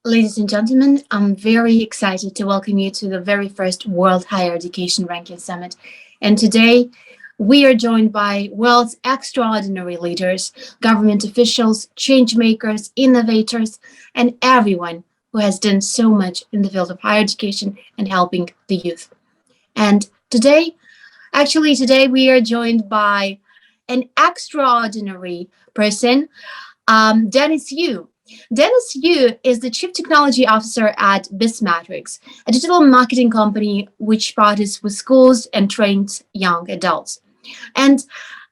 Ladies and gentlemen, I'm very excited to welcome you to the very first World Higher Education Ranking Summit. And today, we are joined by world's extraordinary leaders, government officials, change makers, innovators, and everyone who has done so much in the field of higher education and helping the youth. And today we are joined by an extraordinary person, Dennis Yu. Dennis Yu is the Chief Technology Officer at Bismatrix, a digital marketing company which partners with schools and trains young adults. And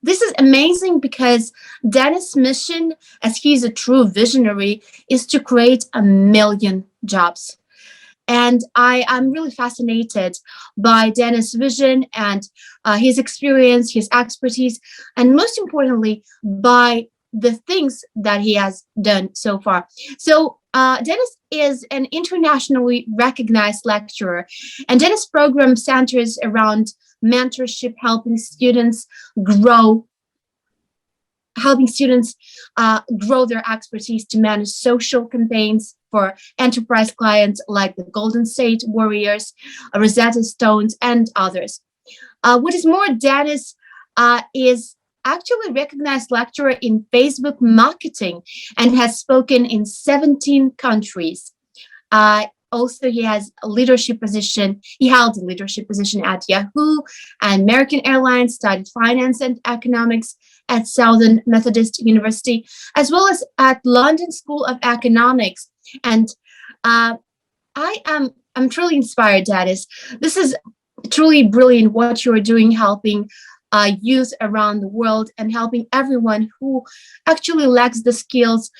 this is amazing because Dennis' mission, as he's a true visionary, is to create 1 million jobs. And I'm really fascinated by Dennis' vision and his experience, his expertise, and most importantly, by the things that he has done so far. So Dennis is an internationally recognized lecturer, and Dennis' program centers around mentorship, grow helping students grow their expertise to manage social campaigns for enterprise clients like the Golden State Warriors, Rosetta Stones, and others. What is more, Dennis is actually a recognized lecturer in Facebook marketing and has spoken in 17 countries. Also, he has a leadership position. He held a leadership position at Yahoo and American Airlines, studied finance and economics at Southern Methodist University, as well as at London School of Economics. And I'm truly inspired, Dennis. This is truly brilliant what you're doing, helping youth around the world and helping everyone who actually lacks the skills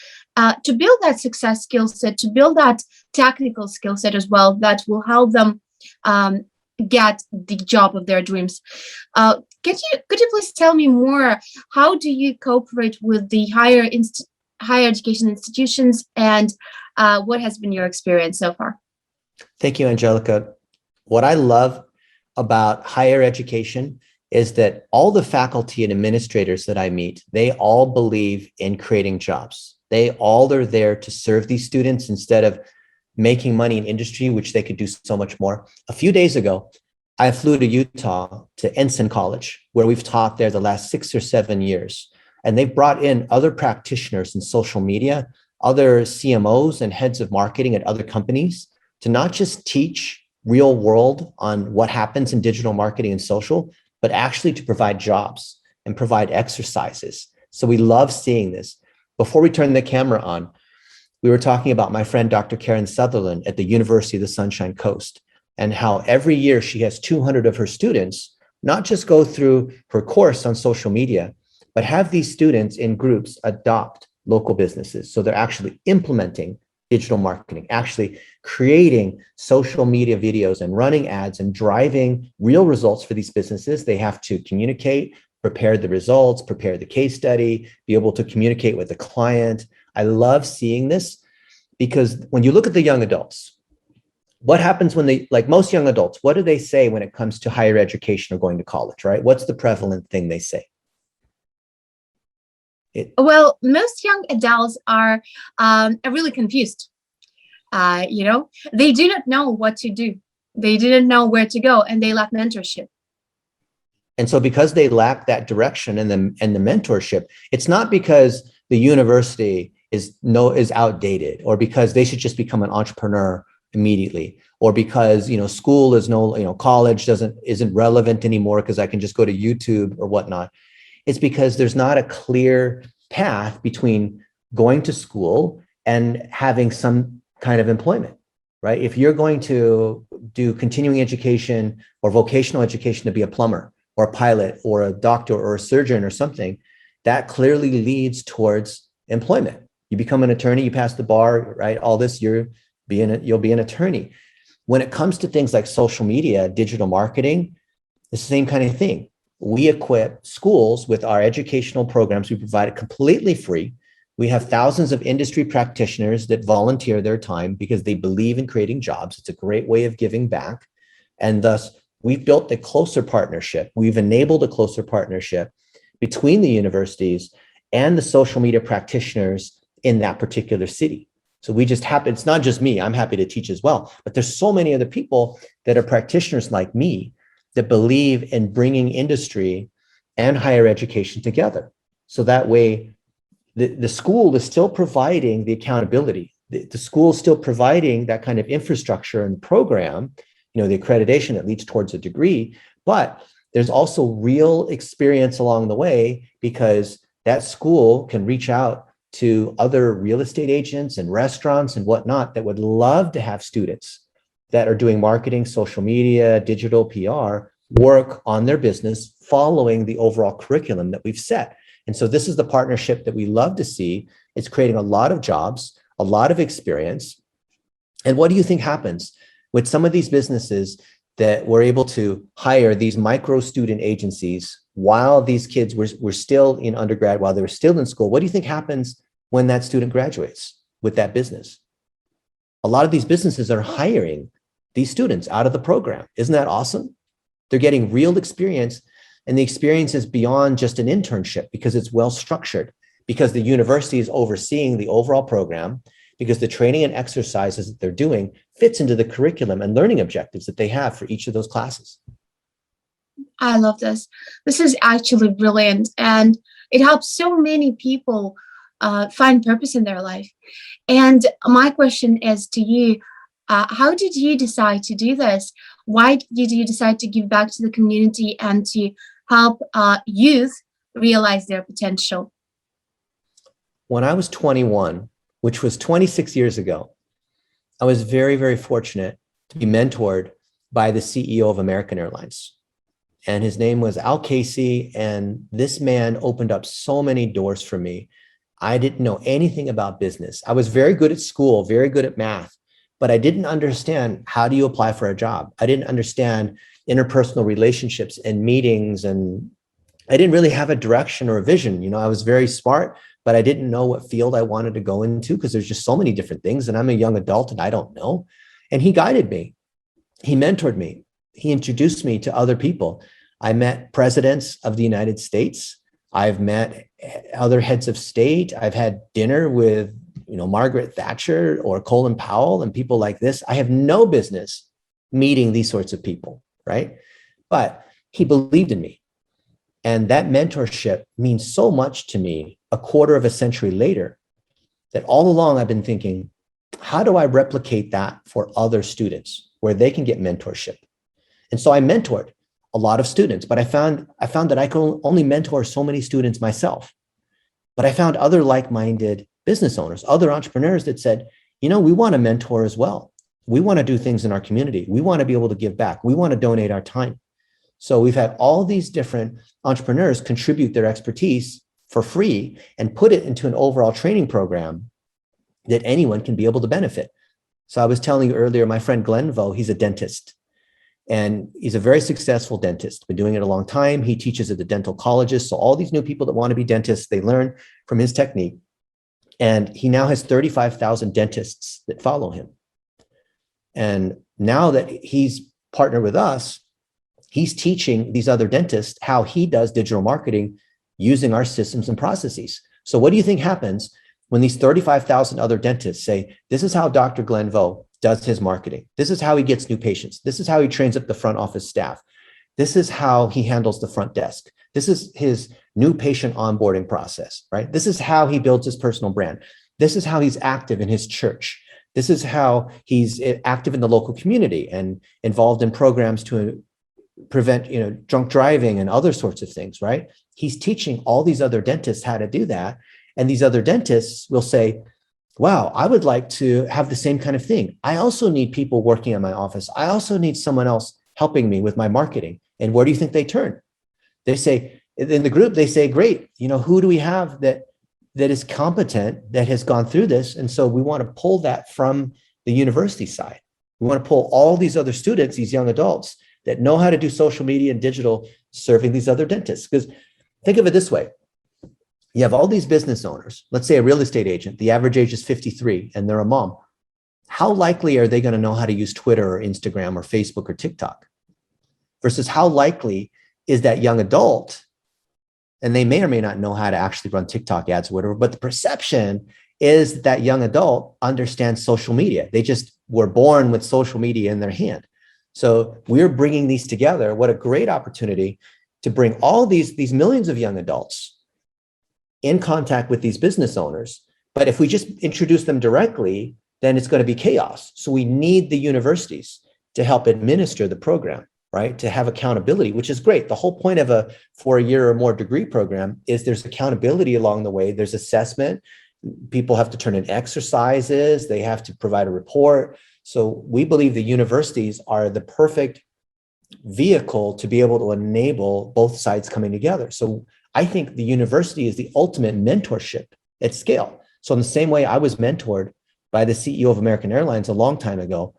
to build that success skill set, to build that technical skill set as well that will help them get the job of their dreams. Could you please tell me more? How do you cooperate with the higher education institutions, and what has been your experience so far? Thank you, Angelica. What I love about higher education is that all the faculty and administrators that I meet, they all believe in creating jobs. They all are there to serve these students instead of making money in industry, which they could do so much more. A few days ago, I flew to Utah to Ensign College, where we've taught there the last 6 or 7 years. And they've brought in other practitioners in social media, other CMOs and heads of marketing at other companies to not just teach real world on what happens in digital marketing and social, but actually to provide jobs and provide exercises. So we love seeing this. Before we turn the camera on, we were talking about my friend, Dr. Karen Sutherland at the University of the Sunshine Coast, and how every year she has 200 of her students not just go through her course on social media, but have these students in groups adopt local businesses. So they're actually implementing digital marketing, actually creating social media videos and running ads and driving real results for these businesses. They have to communicate, prepare the results, prepare the case study, be able to communicate with the client. I love seeing this because when you look at the young adults, what happens when they, like most young adults, what do they say when it comes to higher education or going to college, right? What's the prevalent thing they say? Well, most young adults are really confused. They do not know what to do. They didn't know where to go, and they lack mentorship. And so because they lack that direction and the mentorship, it's not because the university is outdated or because they should just become an entrepreneur immediately, or because school is college isn't relevant anymore because I can just go to YouTube or whatnot. It's because there's not a clear path between going to school and having some kind of employment, right? If you're going to do continuing education or vocational education to be a plumber or a pilot or a doctor or a surgeon or something, that clearly leads towards employment. You become an attorney, you pass the bar, right? All this, you'll be an attorney. When it comes to things like social media, digital marketing, it's the same kind of thing. We equip schools with our educational programs. We provide it completely free. We have thousands of industry practitioners that volunteer their time because they believe in creating jobs. It's a great way of giving back. And thus, we've built a closer partnership. We've enabled a closer partnership between the universities and the social media practitioners in that particular city. So we just happen, it's not just me, I'm happy to teach as well, but there's so many other people that are practitioners like me that believe in bringing industry and higher education together. So that way, the school is still providing the accountability. The school is still providing that kind of infrastructure and program, the accreditation that leads towards a degree, but there's also real experience along the way because that school can reach out to other real estate agents and restaurants and whatnot that would love to have students that are doing marketing, social media, digital PR, work on their business following the overall curriculum that we've set. And so this is the partnership that we love to see. It's creating a lot of jobs, a lot of experience. And what do you think happens with some of these businesses that were able to hire these micro student agencies while these kids were still in undergrad, while they were still in school? What do you think happens when that student graduates with that business? A lot of these businesses are hiring these students out of the program. Isn't that awesome? They're getting real experience, and the experience is beyond just an internship because it's well structured, because the university is overseeing the overall program, because the training and exercises that they're doing fits into the curriculum and learning objectives that they have for each of those classes. I love this. This is actually brilliant, and it helps so many people find purpose in their life. And my question is to you, how did you decide to do this? Why did you decide to give back to the community and to help youth realize their potential? When I was 21, which was 26 years ago, I was very, very fortunate to be mentored by the CEO of American Airlines. And his name was Al Casey. And this man opened up so many doors for me. I didn't know anything about business. I was very good at school, very good at math, but I didn't understand how do you apply for a job. I didn't understand interpersonal relationships and meetings. And I didn't really have a direction or a vision. I was very smart, but I didn't know what field I wanted to go into because there's just so many different things. And I'm a young adult and I don't know. And he guided me. He mentored me. He introduced me to other people. I met presidents of the United States. I've met other heads of state. I've had dinner with, Margaret Thatcher or Colin Powell and people like this. I have no business meeting these sorts of people, right? But he believed in me. And that mentorship means so much to me a quarter of a century later that all along I've been thinking, how do I replicate that for other students where they can get mentorship? And so I mentored a lot of students, but I found that I could only mentor so many students myself. But I found other like-minded business owners, other entrepreneurs that said, we want to mentor as well. We want to do things in our community. We want to be able to give back. We want to donate our time. So we've had all these different entrepreneurs contribute their expertise for free and put it into an overall training program that anyone can be able to benefit. So I was telling you earlier, my friend Glenn Vo, he's a dentist. And he's a very successful dentist, been doing it a long time. He teaches at the dental colleges. So all these new people that want to be dentists, they learn from his technique. And he now has 35,000 dentists that follow him. And now that he's partnered with us, he's teaching these other dentists how he does digital marketing using our systems and processes. So what do you think happens when these 35,000 other dentists say, this is how Dr. Glenn Vo does his marketing. This is how he gets new patients. This is how he trains up the front office staff. This is how he handles the front desk. This is his new patient onboarding process, right? This is how he builds his personal brand. This is how he's active in his church. This is how he's active in the local community and involved in programs to prevent, drunk driving and other sorts of things, right? He's teaching all these other dentists how to do that. And these other dentists will say, wow, I would like to have the same kind of thing. I also need people working in my office. I also need someone else helping me with my marketing. And where do you think they turn? They say, in the group, they say, great, who do we have that is competent, that has gone through this? And so we want to pull that from the university side. We want to pull all these other students, these young adults that know how to do social media and digital, serving these other dentists. Because think of it this way. You have all these business owners, let's say a real estate agent, the average age is 53 and they're a mom. How likely are they going to know how to use Twitter or Instagram or Facebook or TikTok? Versus how likely is that young adult, and they may or may not know how to actually run TikTok ads or whatever, but the perception is that young adult understands social media. They just were born with social media in their hand. So we're bringing these together. What a great opportunity to bring all these millions of young adults in contact with these business owners. But if we just introduce them directly, then it's going to be chaos. So we need the universities to help administer the program, right? To have accountability, which is great. The whole point of a 4-year or more degree program is there's accountability along the way. There's assessment. People have to turn in exercises. They have to provide a report. So we believe the universities are the perfect vehicle to be able to enable both sides coming together. So I think the university is the ultimate mentorship at scale. So in the same way I was mentored by the CEO of American Airlines a long time ago,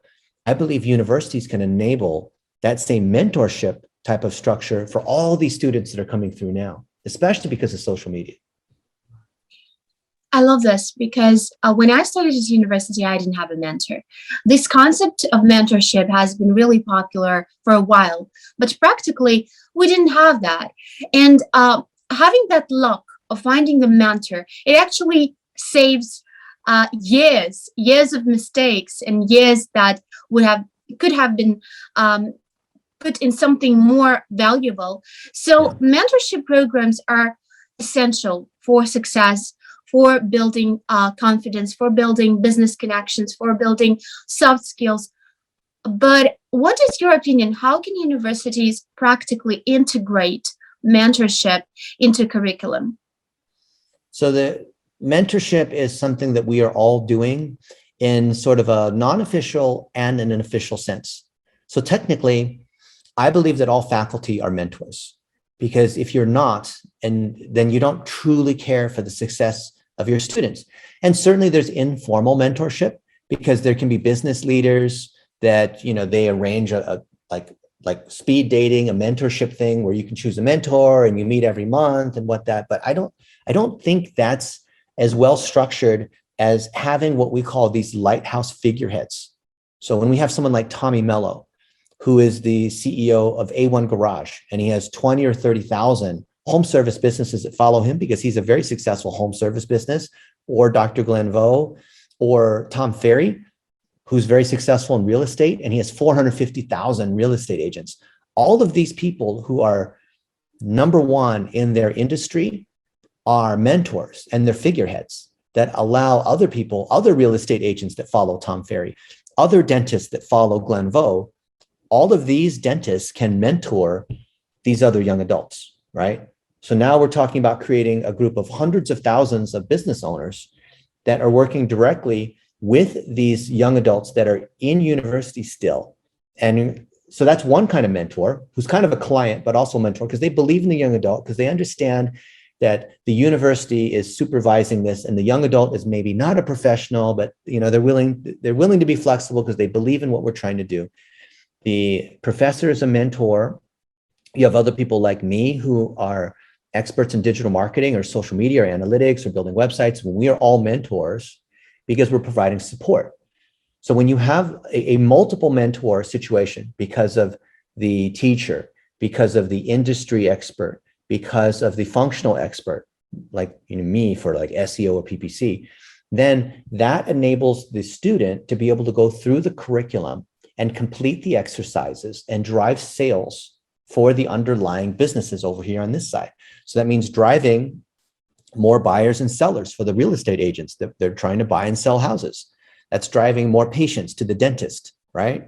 I believe universities can enable that same mentorship type of structure for all these students that are coming through now, especially because of social media. I love this because when I started at university, I didn't have a mentor. This concept of mentorship has been really popular for a while, but practically we didn't have that. And having that luck of finding the mentor, it actually saves years of mistakes and years that could have been put in something more valuable. So mentorship programs are essential for success, for building confidence, for building business connections, for building soft skills. But what is your opinion? How can universities practically integrate mentorship into curriculum? So the mentorship is something that we are all doing in sort of a non-official and in an official sense. So technically, I believe that all faculty are mentors, because if you're not, and then you don't truly care for the success of your students. And certainly there's informal mentorship, because there can be business leaders that, they arrange like speed dating, a mentorship thing where you can choose a mentor and you meet every month and but I don't think that's as well structured as having what we call these lighthouse figureheads. So when we have someone like Tommy Mello, who is the CEO of A1 Garage, and he has 20 or 30,000 home service businesses that follow him because he's a very successful home service business, or Dr. Glenn Vo, or Tom Ferry, who's very successful in real estate, and he has 450,000 real estate agents. All of these people who are number one in their industry are mentors, and they're figureheads that allow other people, other real estate agents that follow Tom Ferry, other dentists that follow Glenn Vo. All of these dentists can mentor these other young adults, right? So now we're talking about creating a group of hundreds of thousands of business owners that are working directly with these young adults that are in university still. And so that's one kind of mentor who's kind of a client, but also a mentor, because they believe in the young adult, because they understand that the university is supervising this, and the young adult is maybe not a professional, but they're willing to be flexible because they believe in what we're trying to do. The professor is a mentor. You have other people like me who are experts in digital marketing or social media or analytics or building websites. We are all mentors because we're providing support. So when you have a multiple mentor situation, because of the teacher, because of the industry expert, because of the functional expert, like me for like SEO or PPC, then that enables the student to be able to go through the curriculum and complete the exercises and drive sales for the underlying businesses over here on this side. So that means driving more buyers and sellers for the real estate agents that they're trying to buy and sell houses. That's driving more patients to the dentist, right?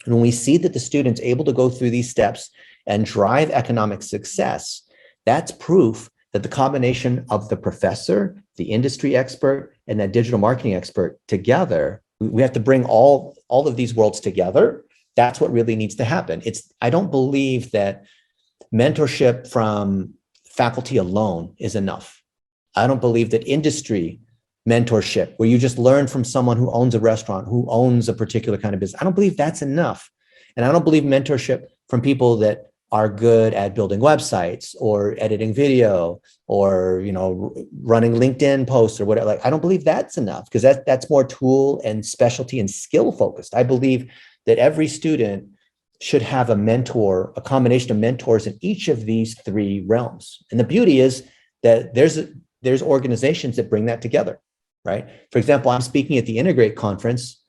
And when we see that the student's able to go through these steps and drive economic success, that's proof that the combination of the professor, the industry expert, and that digital marketing expert together, we have to bring all of these worlds together. That's what really needs to happen. I don't believe that mentorship from faculty alone is enough. I don't believe that industry mentorship, where you just learn from someone who owns a restaurant, who owns a particular kind of business, I don't believe that's enough. And I don't believe mentorship from people that are good at building websites or editing video or running LinkedIn posts or whatever. Like, I don't believe that's enough, because that's more tool and specialty and skill focused. I believe that every student should have a mentor, a combination of mentors in each of these three realms. And the beauty is that there's organizations that bring that together. right? For example, I'm speaking at the Integrate conference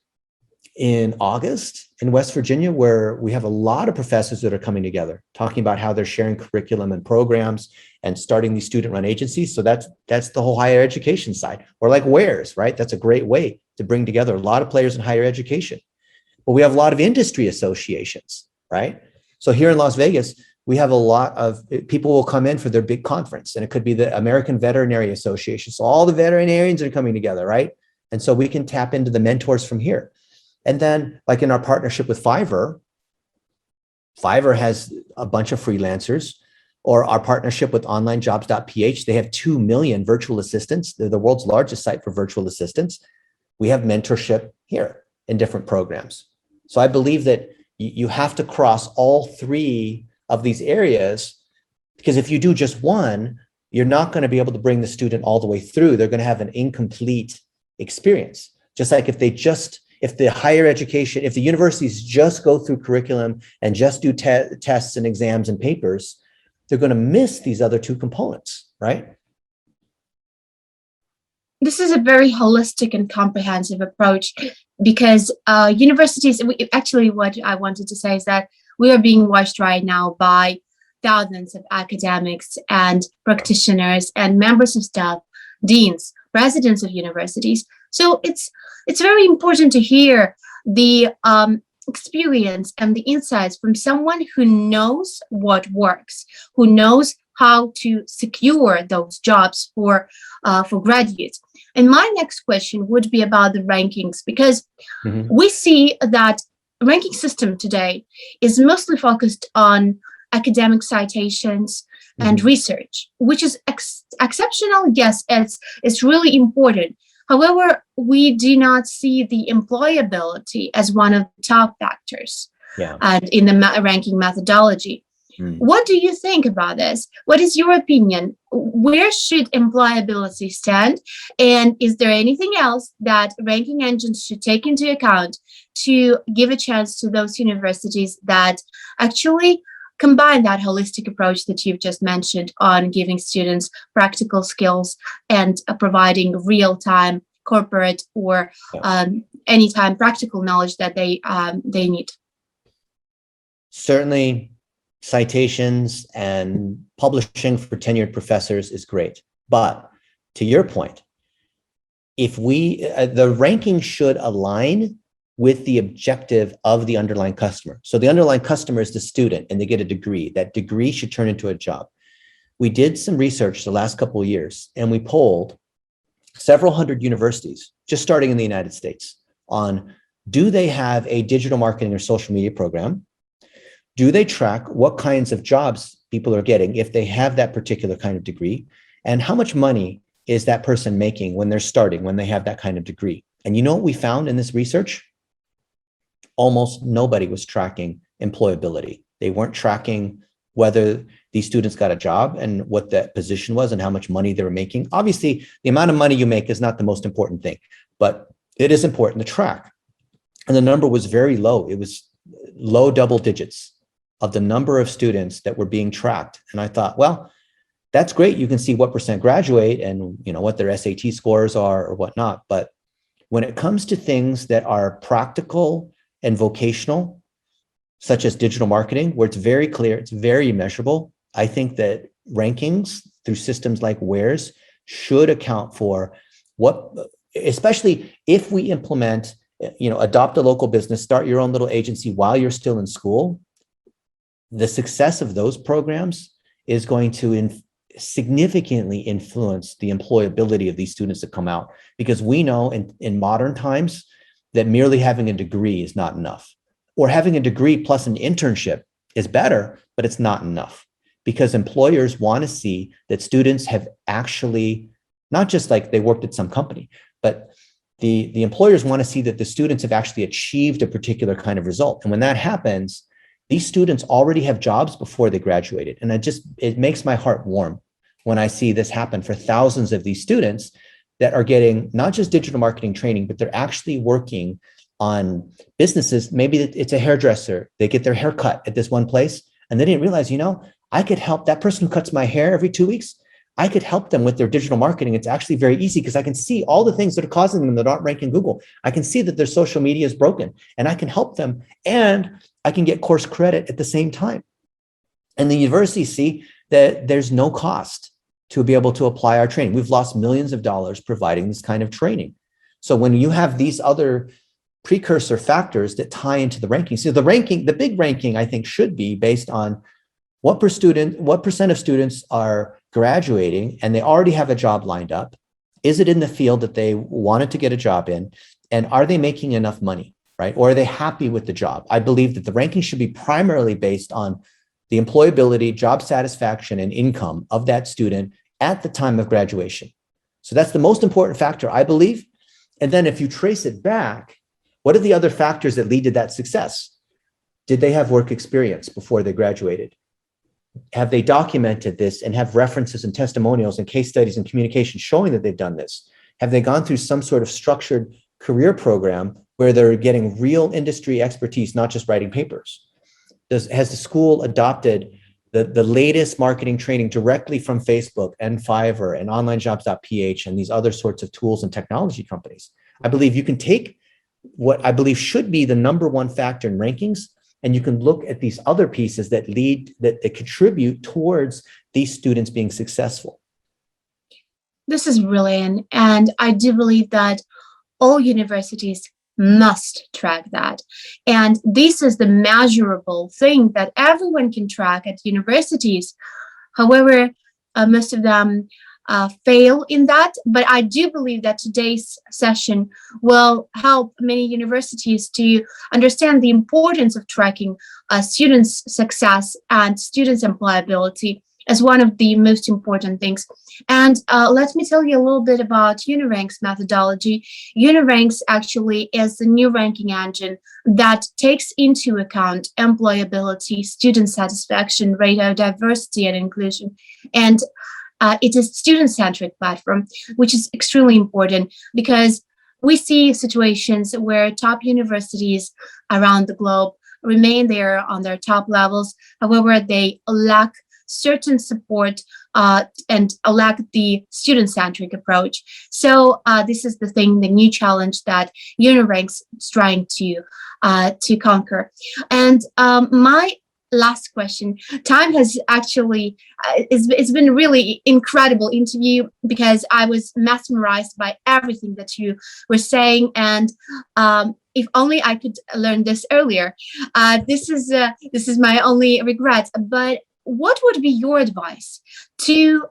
in August in West Virginia, where we have a lot of professors that are coming together, talking about how they're sharing curriculum and programs and starting these student-run agencies. So that's the whole higher education side. Or like WEARS, right? That's a great way to bring together a lot of players in higher education. But we have a lot of industry associations, right? So here in Las Vegas, we have a lot of people will come in for their big conference, and it could be the American Veterinary Association. So all the veterinarians are coming together, right? And so we can tap into the mentors from here. And then like in our partnership with Fiverr, Fiverr has a bunch of freelancers, or our partnership with onlinejobs.ph, they have 2 million virtual assistants. They're the world's largest site for virtual assistants. We have mentorship here in different programs. So I believe that you have to cross all three of these areas, because if you do just one, you're not going to be able to bring the student all the way through. They're going to have an incomplete experience. Just like if the higher education, if the universities just go through curriculum and just do tests and exams and papers, they're going to miss these other two components, right? This is a very holistic and comprehensive approach, because universities, actually what I wanted to say is that we are being watched right now by thousands of academics and practitioners and members of staff, deans, presidents of universities. So it's very important to hear the experience and the insights from someone who knows what works, who knows how to secure those jobs for graduates. And my next question would be about the rankings, because we see that ranking system today is mostly focused on academic citations and research, which is exceptional. Yes, it's really important. However, we do not see the employability as one of the top factors and in the ranking methodology. What do you think about this? What is your opinion? Where should employability stand? And is there anything else that ranking engines should take into account to give a chance to those universities that actually combine that holistic approach that you've just mentioned on giving students practical skills and providing real-time corporate or anytime practical knowledge that they need? Certainly, citations and publishing for tenured professors is great. But to your point, if the ranking should align with the objective of the underlying customer. So the underlying customer is the student and they get a degree. That degree should turn into a job. We did some research the last couple of years, and we polled several hundred universities, just starting in the United States, on do they have a digital marketing or social media program? Do they track what kinds of jobs people are getting if they have that particular kind of degree? And how much money is that person making when they're starting, when they have that kind of degree? And you know what we found in this research? Almost nobody was tracking employability. They weren't tracking whether these students got a job and what that position was and how much money they were making. Obviously, the amount of money you make is not the most important thing, but it is important to track. And the number was very low. It was low double digits of the number of students that were being tracked. And I thought, well, that's great. You can see what percent graduate and what their SAT scores are or whatnot. But when it comes to things that are practical and vocational, such as digital marketing, where it's very clear, it's very measurable, I think that rankings through systems like WEARS should account for what, especially if we implement, adopt a local business, start your own little agency while you're still in school. The success of those programs is going to significantly influence the employability of these students that come out, because we know in modern times that merely having a degree is not enough, or having a degree plus an internship is better, but it's not enough, because employers want to see that students have actually, not just like they worked at some company, but the employers want to see that the students have actually achieved a particular kind of result. And when that happens, these students already have jobs before they graduated. And it makes my heart warm when I see this happen for thousands of these students that are getting not just digital marketing training, but they're actually working on businesses. Maybe it's a hairdresser. They get their hair cut at this one place and they didn't realize, I could help that person who cuts my hair every 2 weeks. I could help them with their digital marketing. It's actually very easy because I can see all the things that are causing them that aren't ranked in Google. I can see that their social media is broken and I can help them, and I can get course credit at the same time. And the universities see that there's no cost to be able to apply our training. We've lost millions of dollars providing this kind of training. So when you have these other precursor factors that tie into the ranking, so the big ranking, I think, should be based on what percent of students are graduating and they already have a job lined up. Is it in the field that they wanted to get a job in? And are they making enough money, right? Or are they happy with the job? I believe that the ranking should be primarily based on the employability, job satisfaction, and income of that student at the time of graduation. So that's the most important factor, I believe. And then if you trace it back, what are the other factors that lead to that success? Did they have work experience before they graduated? Have they documented this and have references and testimonials and case studies and communication showing that they've done this? Have they gone through some sort of structured career program where they're getting real industry expertise, not just writing papers? Has the school adopted the latest marketing training directly from Facebook and Fiverr and onlinejobs.ph and these other sorts of tools and technology companies? I believe you can take what I believe should be the number one factor in rankings, and you can look at these other pieces that contribute towards these students being successful. This is brilliant. And I do believe that all universities must track that. And this is the measurable thing that everyone can track at universities. However, most of them fail in that. But I do believe that today's session will help many universities to understand the importance of tracking students' success and students' employability as one of the most important things. And let me tell you a little bit about Uniranks methodology. Uniranks actually is the new ranking engine that takes into account employability, student satisfaction, radar diversity and inclusion. And it is a student-centric platform, which is extremely important because we see situations where top universities around the globe remain there on their top levels. However, they lack certain support and lack the student-centric approach. So this is the new challenge that Uniranks is trying to conquer. And my last question, time has actually, it's been a really incredible interview because I was mesmerized by everything that you were saying. And if only I could learn this earlier. This is my only regret. But what would be your advice to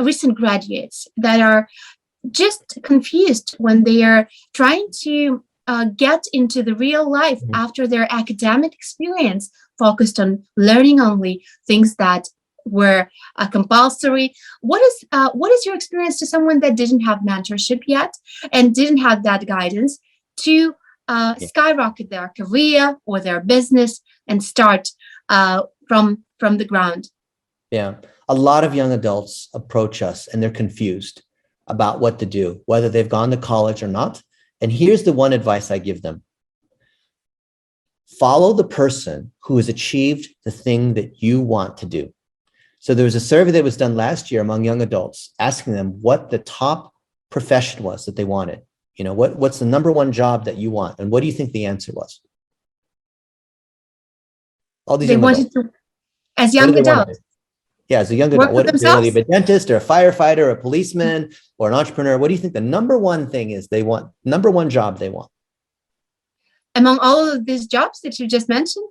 recent graduates that are just confused when they are trying to get into the real life after their academic experience focused on learning only things that were compulsory? What is your experience to someone that didn't have mentorship yet and didn't have that guidance to skyrocket their career or their business and start from the ground? Yeah, a lot of young adults approach us and they're confused about what to do, whether they've gone to college or not. And here's the one advice I give them. Follow the person who has achieved the thing that you want to do. So there was a survey that was done last year among young adults asking them what the top profession was that they wanted. You know, what's the number one job that you want? And what do you think the answer was? All these young adults. As young adults. Yeah, as a young adult, what they want to be a dentist or a firefighter or a policeman or an entrepreneur? What do you think the number one thing is they want? Number one job they want? Among all of these jobs that you just mentioned?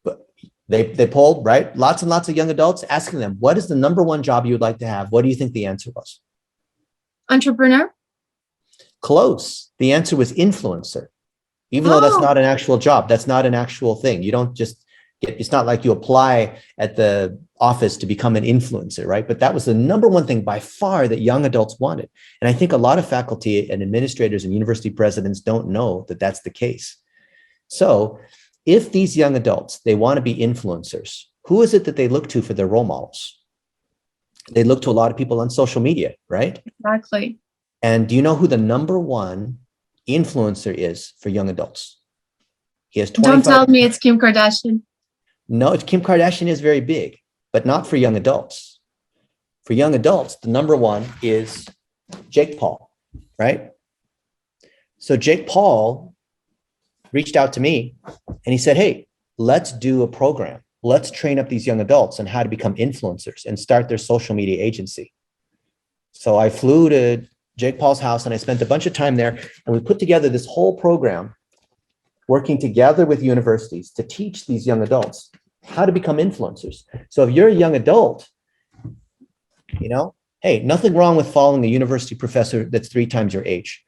But they polled, right? Lots and lots of young adults asking them, what is the number one job you would like to have? What do you think the answer was? Entrepreneur? Close. The answer was influencer. Even though that's not an actual job, that's not an actual thing. You don't just it's not like you apply at the office to become an influencer, right? But that was the number one thing by far that young adults wanted. And I think a lot of faculty and administrators and university presidents don't know that that's the case. So if these young adults, they want to be influencers, who is it that they look to for their role models? They look to a lot of people on social media, right? Exactly. And do you know who the number one influencer is for young adults? He has 25. Don't tell me it's Kim Kardashian. No, Kim Kardashian is very big, but not for young adults. For young adults, the number one is Jake Paul, right? So Jake Paul reached out to me and he said, hey, let's do a program. Let's train up these young adults on how to become influencers and start their social media agency. So I flew to Jake Paul's house and I spent a bunch of time there, and we put together this whole program working together with universities to teach these young adults how to become influencers. So if you're a young adult, you know, hey, nothing wrong with following a university professor that's 3 times your age,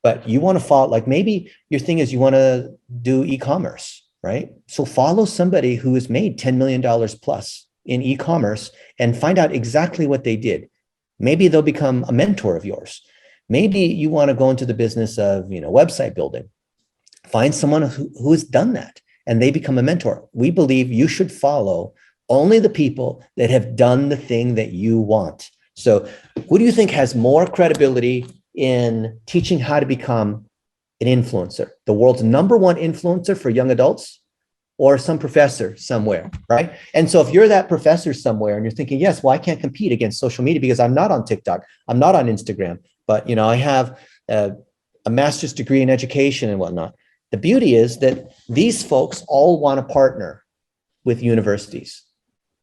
but you want to follow, like maybe your thing is you want to do e-commerce, right? So follow somebody who has made $10 million plus in e-commerce and find out exactly what they did. Maybe they'll become a mentor of yours. Maybe you want to go into the business of, you know, website building. Find someone who has done that and they become a mentor. We believe you should follow only the people that have done the thing that you want. So who do you think has more credibility in teaching how to become an influencer? The world's #1 influencer for young adults, or some professor somewhere, right? And so if you're that professor somewhere and you're thinking, yes, well, I can't compete against social media because I'm not on TikTok, I'm not on Instagram, but you know, I have a master's degree in education and whatnot. The beauty is that these folks all want to partner with universities.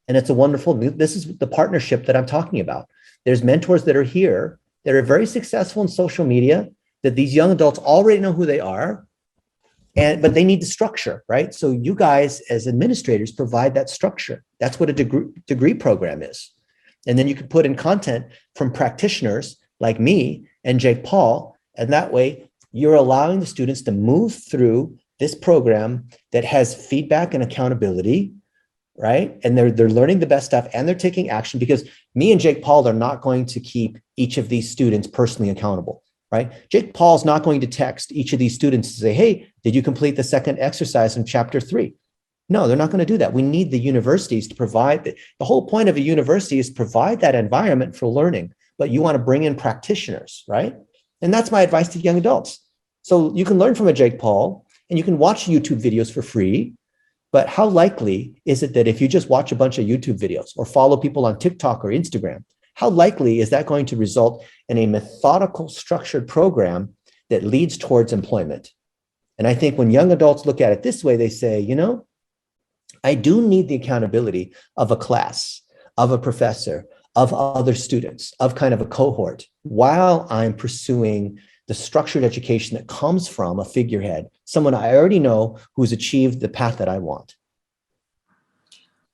And it's a wonderful, this is the partnership that I'm talking about. There's mentors that are here that are very successful in social media, that these young adults already know who they are, but they need the structure, right? So you guys as administrators provide that structure. That's what a degree program is. And then you can put in content from practitioners like me and Jake Paul, and that way you're allowing the students to move through this program that has feedback and accountability, right? And they're learning the best stuff and they're taking action, because me and Jake Paul are not going to keep each of these students personally accountable, right? Jake Paul's not going to text each of these students to say, hey, did you complete the second exercise in chapter 3? No, they're not going to do that. We need the universities to provide the whole point of a university is provide that environment for learning, but you want to bring in practitioners, right? And that's my advice to young adults. So you can learn from a Jake Paul and you can watch YouTube videos for free. But how likely is it that if you just watch a bunch of YouTube videos or follow people on TikTok or Instagram, how likely is that going to result in a methodical, structured program that leads towards employment? And I think when young adults look at it this way, they say, you know, I do need the accountability of a class, of a professor, of other students, of kind of a cohort, while I'm pursuing the structured education that comes from a figurehead, someone I already know who's achieved the path that I want.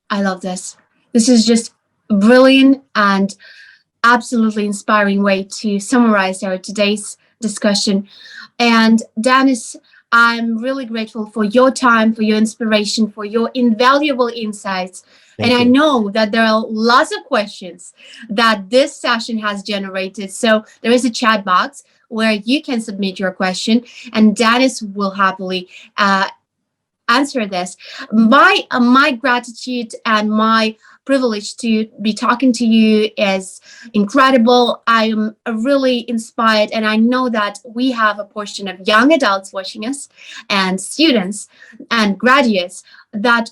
I love this. This is just brilliant and absolutely inspiring way to summarize our today's discussion. And Dennis, I'm really grateful for your time, for your inspiration, for your invaluable insights. Thank and you. I know that there are lots of questions that this session has generated. So there is a chat box where you can submit your question and Dennis will happily answer this. My gratitude and my privilege to be talking to you is incredible. I am really inspired, and I know that we have a portion of young adults watching us and students and graduates that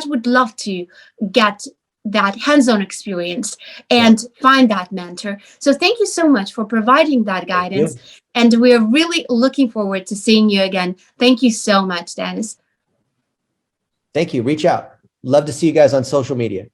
would love to get that hands-on experience and find that mentor. So thank you so much for providing that guidance. And we're really looking forward to seeing you again. Thank you so much, Dennis. Thank you. Reach out. Love to see you guys on social media.